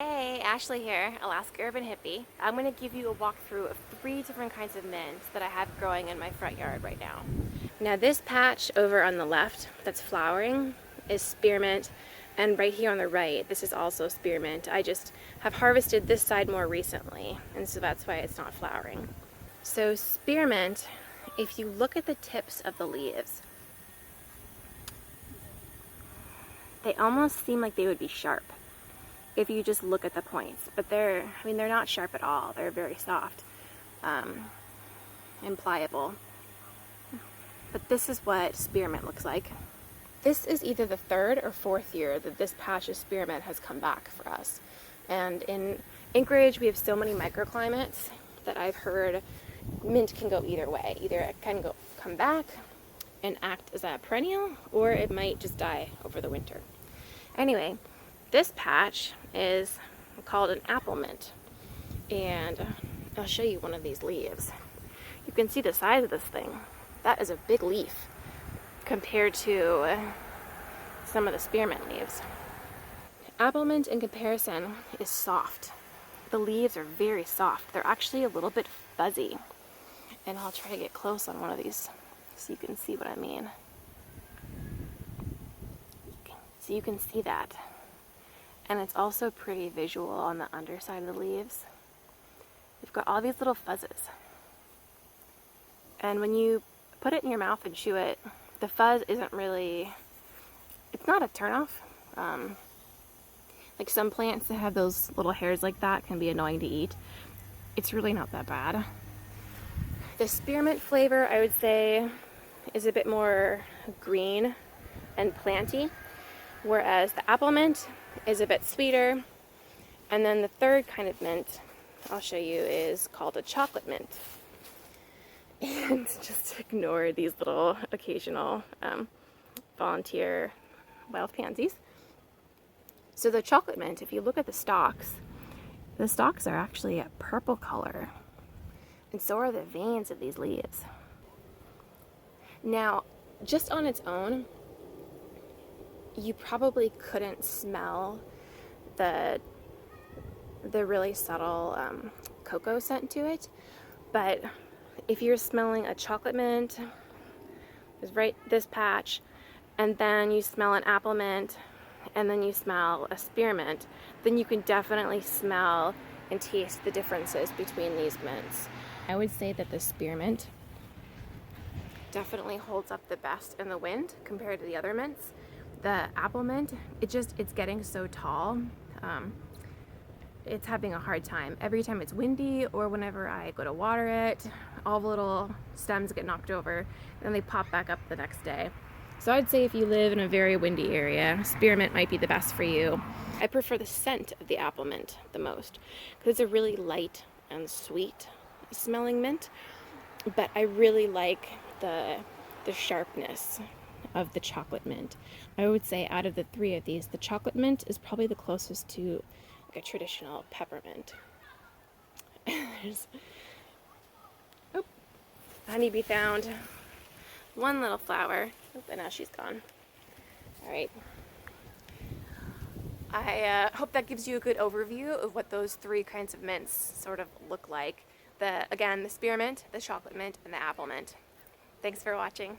Hey, Ashley here, Alaska Urban Hippie. I'm going to give you a walkthrough of 3 different kinds of mint that I have growing in my front yard right now. Now this patch over on the left that's flowering is spearmint, and right here on the right, this is also spearmint. I just have harvested this side more recently, and so that's why it's not flowering. So spearmint, if you look at the tips of the leaves, they almost seem like they would be sharp if you just look at the points, but they're not sharp at all. They're very soft and pliable. But this is what spearmint looks like. This is either the 3rd or 4th year that this patch of spearmint has come back for us. And in Anchorage, we have so many microclimates that I've heard mint can go either way. Either it can come back and act as a perennial, or it might just die over the winter. Anyway, this patch is called an apple mint, and I'll show you one of these leaves. You can see the size of this thing. That is a big leaf compared to some of the spearmint leaves. Apple mint in comparison is soft. The leaves are very soft. They're actually a little bit fuzzy, and I'll try to get close on one of these so you can see what I mean. So you can see that. And it's also pretty visual on the underside of the leaves. You've got all these little fuzzes. And when you put it in your mouth and chew it, the fuzz isn't really, it's not a turnoff. Like some plants that have those little hairs like that can be annoying to eat. It's really not that bad. The spearmint flavor, I would say, is a bit more green and planty, whereas the apple mint is a bit sweeter. And then the 3rd kind of mint I'll show you is called a chocolate mint. And just ignore these little occasional volunteer wild pansies. So the chocolate mint, if you look at the stalks are actually a purple color, and so are the veins of these leaves. Now, just on its own, you probably couldn't smell the really subtle cocoa scent to it, but if you're smelling a chocolate mint, is right this patch, and then you smell an apple mint, and then you smell a spearmint, then you can definitely smell and taste the differences between these mints. I would say that the spearmint definitely holds up the best in the wind compared to the other mints. The apple mint, it's getting so tall, it's having a hard time. Every time it's windy or whenever I go to water it, all the little stems get knocked over and they pop back up the next day. So I'd say if you live in a very windy area, spearmint might be the best for you. I prefer the scent of the apple mint the most because it's a really light and sweet smelling mint, but I really like the sharpness of the chocolate mint. I would say out of the 3 of these, the chocolate mint is probably the closest to like a traditional peppermint. There's honeybee found. One little flower. And now she's gone. Alright. I hope that gives you a good overview of what those 3 kinds of mints sort of look like. Again, the spearmint, the chocolate mint, and the apple mint. Thanks for watching.